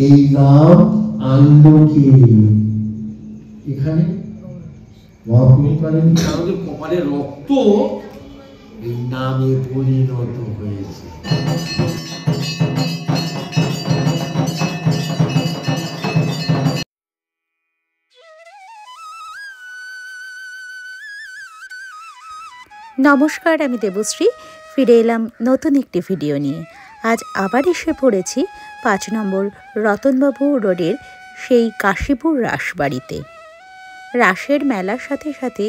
এই নাম আনলো কে? এখানে আমাদের কপালে রক্ত এই নামে পরিণত হয়েছে। নমস্কার, আমি দেবশ্রী ফিরে এলাম নতুন একটি ভিডিও নিয়ে। আজ আবার এসে পড়েছি 5 নম্বর রতনবাবু রোডের সেই কাশীপুর রাসবাড়িতে। রাসের মেলার সাথে সাথে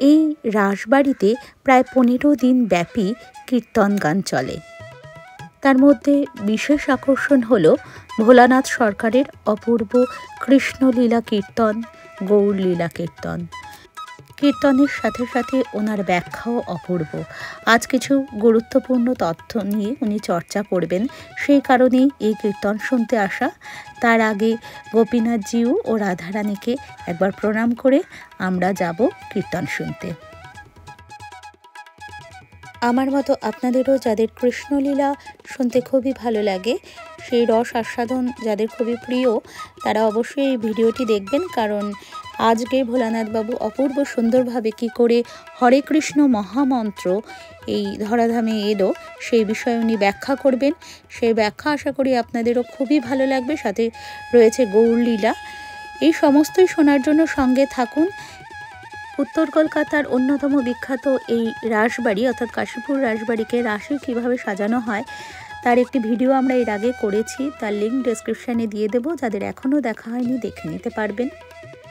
এই রাসবাড়িতে প্রায় 15 দিন ব্যাপী কীর্তন গান চলে। তার মধ্যে বিশেষ আকর্ষণ হল ভোলানাথ সরকারের অপূর্ব কৃষ্ণলীলা কীর্তন, গৌরলীলা কীর্তন। কীর্তনের সাথে সাথে ওনার ব্যাখ্যাও অপূর্ব। আজ কিছু গুরুত্বপূর্ণ তথ্য নিয়ে উনি চর্চা করবেন, সেই কারণেই এই কীর্তন শুনতে আসা। তার আগে গোপীনাথজিউ ও রাধারানীকে একবার প্রণাম করে আমরা যাব কীর্তন শুনতে। আমার মতো আপনাদেরও যাদের কৃষ্ণলীলা শুনতে খুবই ভালো লাগে, সেই রস আস্বাদন যাদের খুবই প্রিয়, তারা অবশ্যই এই ভিডিওটি দেখবেন, কারণ আজকে ভোলানাথবাবু অপূর্ব সুন্দরভাবে কি করে হরে কৃষ্ণ মহামন্ত্র এই ধরাধামে এলো সেই বিষয়ে উনি ব্যাখ্যা করবেন। সেই ব্যাখ্যা আশা করি আপনাদেরও খুবই ভালো লাগবে। সাথে রয়েছে গৌরলীলা। এই সমস্তই শোনার জন্য সঙ্গে থাকুন। উত্তর কলকাতার অন্যতম বিখ্যাত এই রাসবাড়ি অর্থাৎ কাশীপুর রাসবাড়িকে রাসে কীভাবে সাজানো হয় তার একটি ভিডিও আমরা এর আগে করেছি, তার লিঙ্ক ডেসক্রিপশানে দিয়ে দেবো। যাদের এখনও দেখা হয়নি দেখে নিতে পারবেন।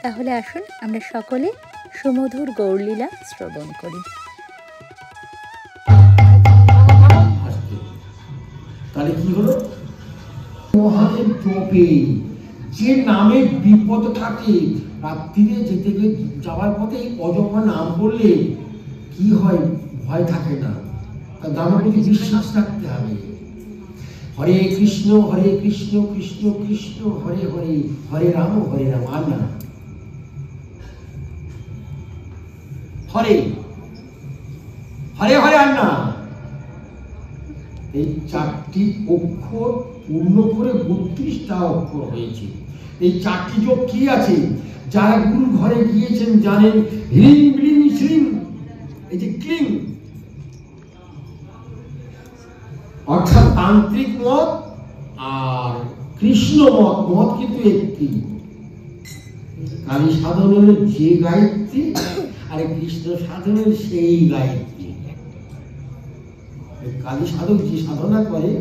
তাহলে আসুন আমরা সকলে সুমধুর গৌরলীলা শ্রবণ করি। তাহলে কি হলো? মহাদেব জপে যে নামে বিপদ থাকে, রাত্রিরে যেতে যাওয়ার পথে অজপা নাম বললে কি হয়? ভয় থাকে না। নামের প্রতি বিশ্বাস রাখতে হবে। হরে কৃষ্ণ কৃষ্ণ কৃষ্ণ হরে হরে, হরে রাম আর না হরে হরে হরে আর না। এই 4টি অক্ষর পূর্ণ করে 32টা অক্ষর হয়েছে। এই 4টি যোগ কি আছে? যারা গুরু ঘরে গিয়েছেন জানেন। হ্রিং ব্লিং শ্রিং, এই যে ক্লিং অর্থাৎ তান্ত্রিক মত আর কৃষ্ণ মত কিন্তু একটি। কালী সাধনের যে গায়ত্রী আর কৃষ্ণ সাধনের সেই গায়ত্রী। কালী সাধক যে সাধনা করে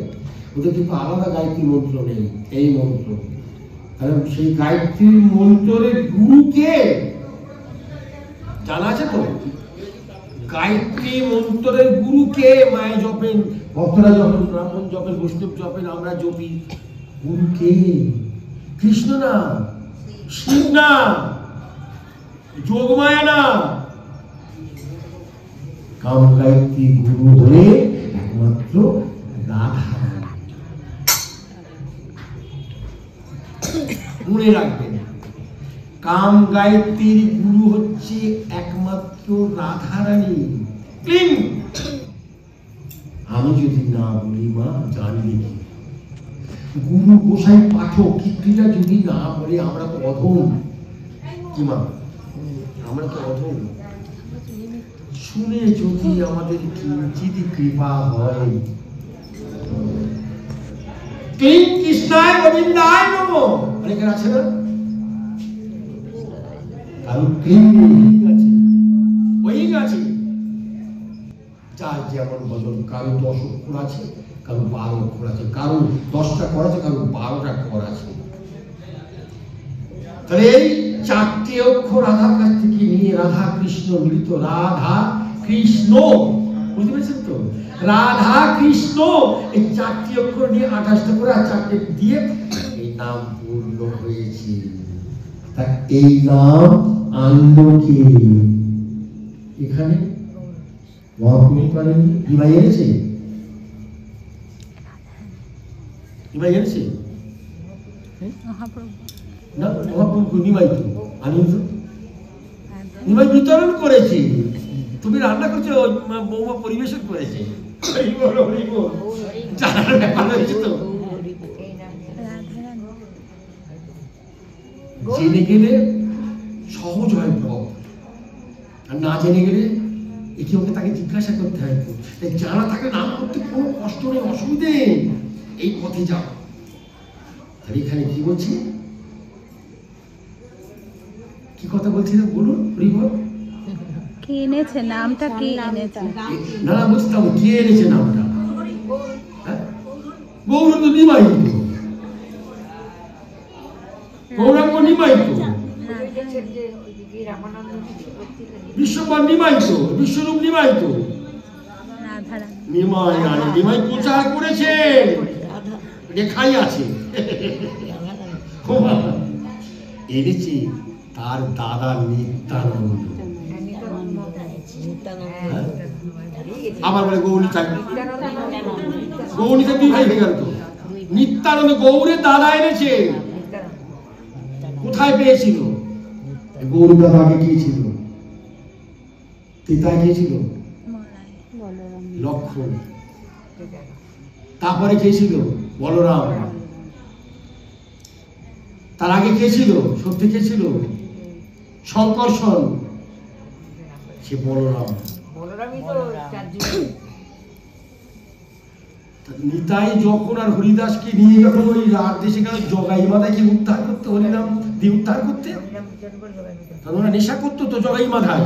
ওদের কিন্তু আলাদা গায়ত্রী মন্ত্র নেই, এই মন্ত্র। কারণ সেই গায়ত্রীর মন্ত্রের গুরুকে জানা আছে তো? গায়ত্রী মন্ত্রের গুরুকে মায়ে জপেন, ভক্তরা জপেন, ব্রাহ্মণ জপেন, বৈষ্ণব জপেন, আমরা জপি। গুরুকে কৃষ্ণ না, শিব না, যোগমায়া না। কাম গায়ত্রী গুরু হলে একমাত্র রাধা। মনে রাখবেন, কাম গায়ত্রীর গুরু হচ্ছে একমাত্র রাধারানী। আমি যদি না বলি মা জানবে কি? গুরু গোসাই পাঠক কীর্তিটা যদি না বলে আমরা তো অধম। কি মা? আমরা তো অধম। শুনে যদি আমাদের কিঞ্চিত কৃপা হয়। কৃষ্ণায় গোবিন্দায় নমঃ অনেকের আছে না? কারণ আছে যার যেমন বদল। কারো 10 অক্ষর আছে, কারো 12 অক্ষর আছে, কারো 10টা কর আছে, কারো 12টা কর আছে। তাহলে এই 4টি অক্ষর রাধার কাছ থেকে নিয়ে রাধা কৃষ্ণ মিলিত, রাধা কৃষ্ণ, বুঝতে পেরেছেন তো? রাধা কৃষ্ণ এই 4টি অক্ষর নিয়ে 28টা করে আর 4টে দিয়ে এই নাম পূর্ণ হয়েছে। তা এই নাম আনলো কে? এখানে মহাপুরুষ করেন নিমাই এনেছে, নিমাই এনেছে না? মহাপ্রভু নিমাই তো আনন্দ নিমাই বিতরণ করেছে। তুমি রান্না করছো, বৌমা পরিবেশন করেছে। জানার ব্যাপার হয়েছে তো। জেনে গেলে সহজ হয় পথ, আর না জেনে গেলে একে ওকে তাকে জিজ্ঞাসা করতে হয়। জানা থাকলে নাম করতে কোনো কষ্ট নেই, অসুবিধে নেই, এই পথে যাও। আর এখানে কি বলছি, কি কথা বলছিলাম বলুন? কে এনেছে নামটা, কে এনেছে? না বুঝতাম কে এনেছে নামটা। গৌরাঙ্গ নিমাই, গৌরাঙ্গ নিমাই তো, বিশ্বকর নিমাই তো, বিশ্বরূপ নিমাই তো, নিমাই আরে নিমাই প্রচার করেছে, লেখাই আছে। এনেছে তার দাদা নিত্যানন্দ। আবার বলে গৌরীতা, গৌরীতা দুই ভাই হয়ে গেল তো। নিত্যানন্দ গৌরের দাদা এনেছে। কোথায় পেয়েছিল? গৌরী দাদা আগে কে ছিল? পিতা কে ছিল? লক্ষ্মণ। তারপরে কে ছিল? বলরাম। তার আগে কে ছিল? সত্যি কে ছিল? শঙ্কর্ষণ। সে বলরাম। নিতাই যখন আর হরিদাসকে নিয়ে যখন ওই রাত দেশে গেল জগাই মাথায় কি উদ্ধার করতে, হরিনাম দিয়ে উদ্ধার করতে, ওরা নেশা করতো তো জগাই মাথায়।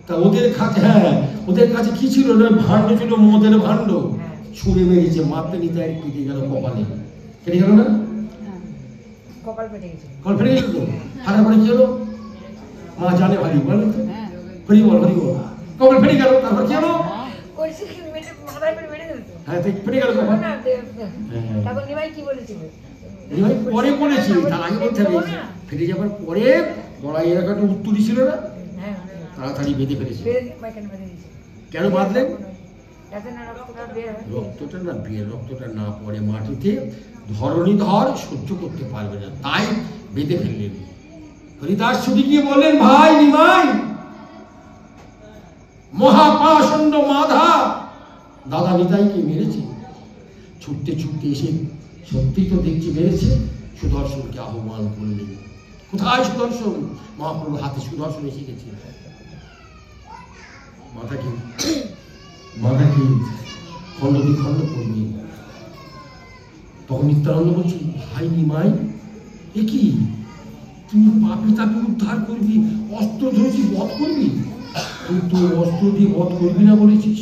তা ওদের কাছে, হ্যাঁ ওদের কাছে কি ছিল না, ভাণ্ড ছিল, মদের ভাণ্ড। ছুঁড়ে মেরেছে, মারতে নিতাই কেটে গেল কপালে, কেটে গেল না, কপাল ফেটে গেল তো। হারা করে কি হলো? মা জানে ভারি বল, হরি বল, হরি বল। কপাল ফেটে গেল, তারপর কি হলো? হ্যাঁ ফেটে গেল কপাল। নিমাই পরে বলেছি, তার আগে বলতে হবে। ফেটে যাবার পরে বড়াই একটা উত্তরই ছিল না, তাড়াতাড়ি বেঁধে ফেলেছে। কেন বাঁধলেন? রক্তটা না বিয়ের রক্তটা না পড়ে মাটিতে, ধরণীধর সহ্য করতে পারবে না, তাই বেঁধে ফেললেন। হরিদাস ছুটি গিয়ে বললেন, ভাই নিমাই, মহাপাষণ্ড মাধা দাদা নিতাইকে মেরেছে। ছুটতে ছুটতে এসে সত্যি তো দেখছি মেরেছে। সুদর্শনকে আহ্বান করলেন। কোথায় সুদর্শন? মহাপ্রভুর হাতে সুদর্শন এসে গেছে। মাথাকে খণ্ড বিখণ্ড করবে। তখন নিত্যানন্দ বলছি, ভাই নিমাই, এ কি তুমি পাপি তাকে উদ্ধার করবি, অস্ত্র ধরেছি বধ করবি? তুই তো অস্ত্র দিয়ে বধ করবি না বলেছিস,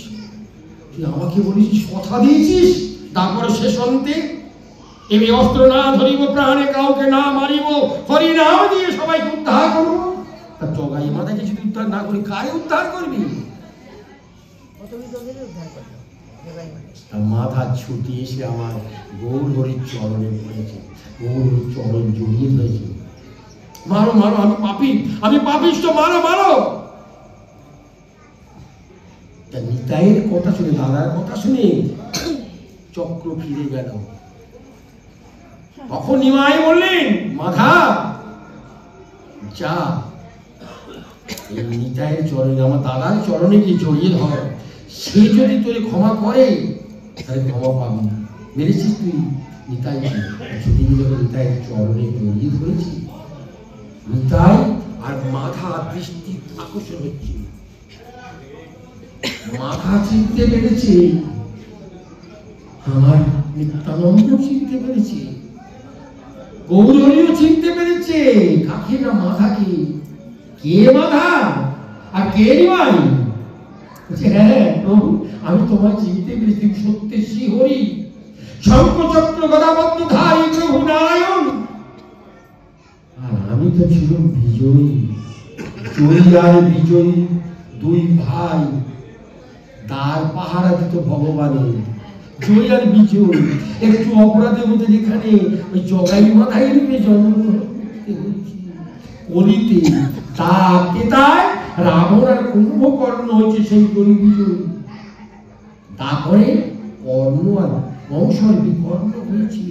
তুই আমাকে বলেছিস, কথা দিয়েছিস। তারপরে শেষ অন্তে, এমনি অস্ত্র না ধরিব, প্রাণে কাউকে না মারিব, হরি নাম দিয়ে সবাইকে উদ্ধার করবো। তা জগাই মাথাকে যদি উদ্ধার না করি, কারে উদ্ধার করবি? মাথা ছুটি এসে আমার গৌর হরির চরণে পড়েছে, গৌর হরির চরণ জড়িয়ে ধরেছে। মারো মারো, আমি পাপী, আমি পাপিষ্ঠ, মারো মারো। নিতাইয়ের কথা শুনে, দাদার কথা শুনে চক্র ফিরে গেল। তখন নিমাই বললেন, মাধা যা, নিতাইয়ের চরণে, আমার দাদার চরণে কি জড়িয়ে ধর। সে যদি তোরে ক্ষমা করে তাহলে ক্ষমা পাবি। মেরেছিস তুই নিতাইকে, ছুটি গিয়ে যখন নিতাইয়ের চরণে জড়িয়ে ধরেছি, নিতাই আর মাথা দৃষ্টি আকর্ষণ হচ্ছে। মাথা চিনতে পেরেছে, আমার নিত্যানন্দ চিনতে পেরেছে, গৌরহরিও চিনতে পেরেছে। কাকে না? মাথাকে। কে মাধা আর কে নিমাই? হ্যাঁ প্রভু, আমি তোমায় চিনতে পেরেছি, সত্যি শ্রী হরি, শঙ্খচক্র গদাপদ্ম ধারী প্রভু নারায়ণ। আর আমি তো ছিলাম বিজয়ী। জয়ী আর বিজয়ী দুই ভাই, দ্বার পাহারা দিত ভগবানের। জয়ী আর বিজয়ী, একটু অপরাধের মধ্যে যেখানে ওই জগাই মাথায় রূপে জন্মগ্রহণ করতে হয়েছে। কলিতে তাই রাবণ আর কুম্ভকর্ণ হয়েছে সেই জয়ী বিজয়ী। তারপরে কর্ণ আর বংশর বিকর্ণ হয়েছে,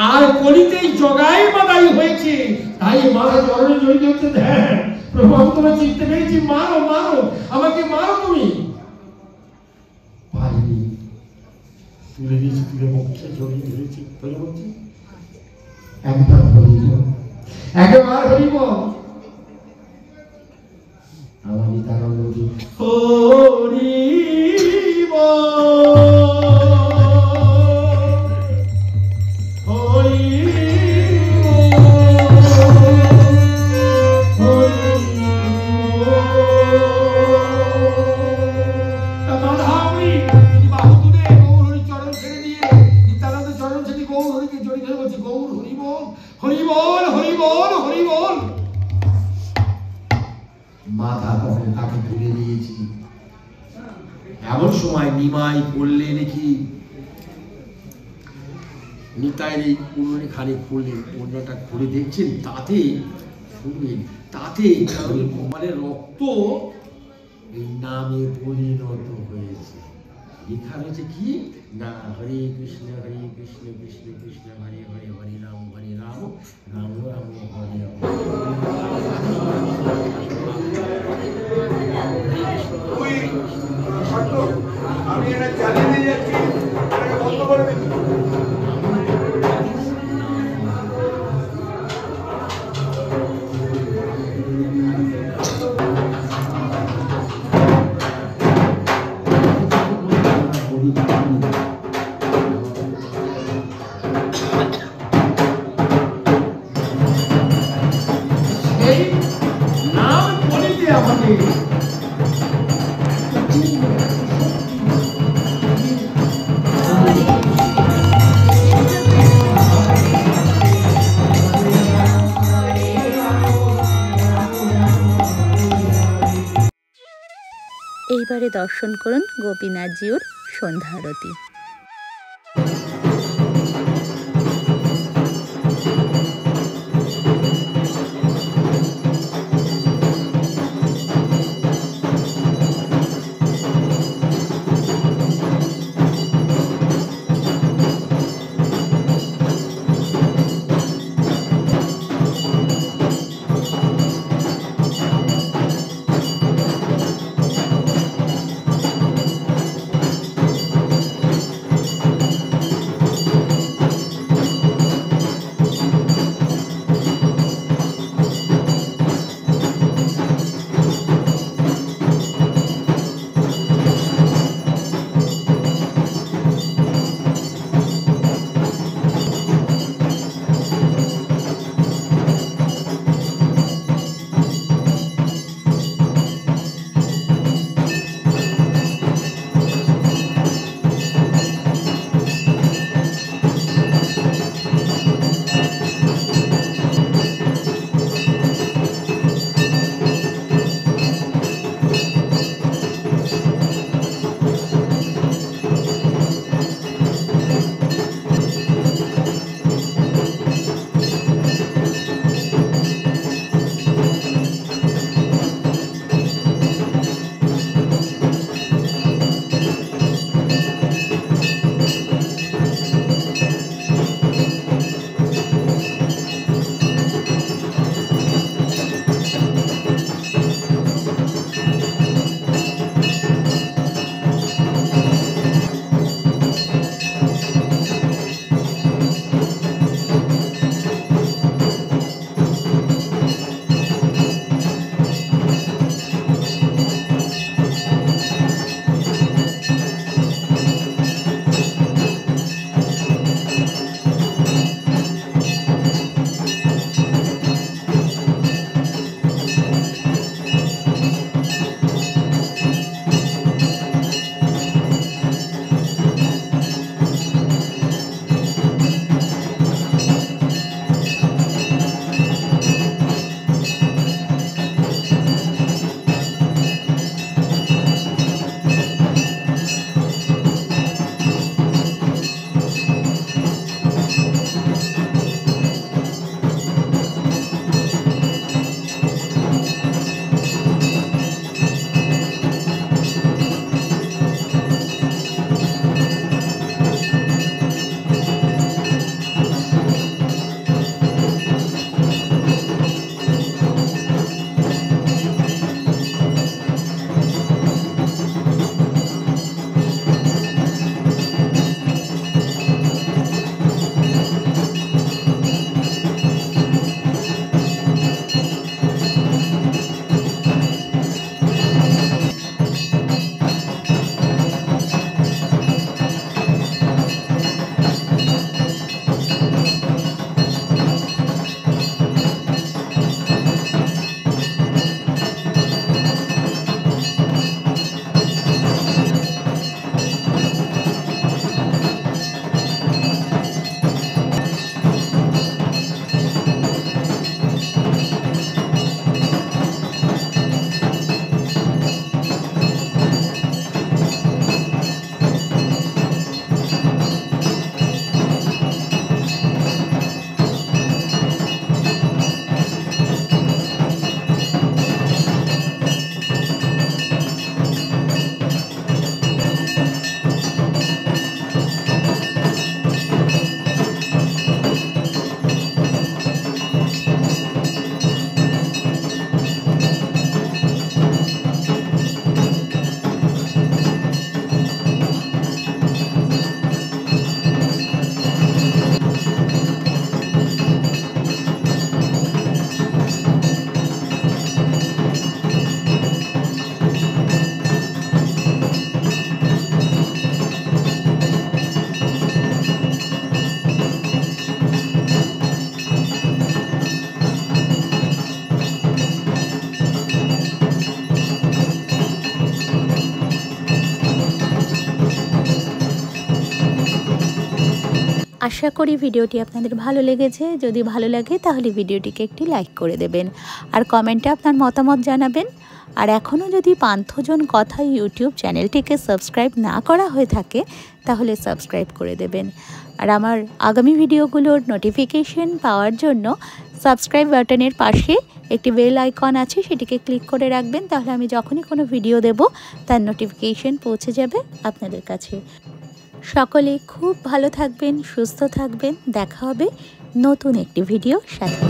আর কলিতেই জগাই মাথায় হয়েছে। তাই মাথা চরণে জড়িয়ে হচ্ছে, হ্যাঁ প্রভু আমি তোমায় চিনতে পেরেছি, মারো মারো, আমাকে মারো তুমি। পাইনি, তুলে দিয়েছি, তুলে বক্ষে জড়িয়ে ধরেছি। একবার বলি একবার হরি বল। আমার নিত্যানন্দ হরি বল, হরি মাথা তখন তাকে তুলে দিয়েছি। এমন সময় নিমাই পড়লে দেখি নিতাইয়ের এই উনুনে খালি খুললেন, ওড়নাটা খুলে দেখছেন তাতে শুনবেন তাতে মানে রক্ত এই নামে পরিণত হয়েছে। লেখা রয়েছে কি না, হরে কৃষ্ণ কৃষ্ণ কৃষ্ণ হরে হরে, হরে রাম রাম রাম হরে হরে। আমি এটা চালিয়ে নিয়ে যাচ্ছি, বন্ধ করে দিচ্ছি। এইবারে দর্শন করুন গোপীনাথজিউর সন্ধ্যা আরতি। আশা করি ভিডিওটি আপনাদের ভালো লেগেছে। যদি ভালো লাগে তাহলে ভিডিওটিকে একটি লাইক করে দেবেন আর কমেন্টে আপনার মতামত জানাবেন। আর এখনও যদি পান্থজন কথা ইউটিউব চ্যানেলটিকে সাবস্ক্রাইব না করা হয়ে থাকে তাহলে সাবস্ক্রাইব করে দেবেন। আর আমার আগামী ভিডিওগুলোর নোটিফিকেশন পাওয়ার জন্য সাবস্ক্রাইব বাটনের পাশে একটি বেল আইকন আছে, সেটিকে ক্লিক করে রাখবেন। তাহলে আমি যখনই কোনো ভিডিও দেব তার নোটিফিকেশন পৌঁছে যাবে আপনাদের কাছে। সকলে খুব ভালো থাকবেন, সুস্থ থাকবেন। দেখা হবে নতুন একটি ভিডিওর সাথে।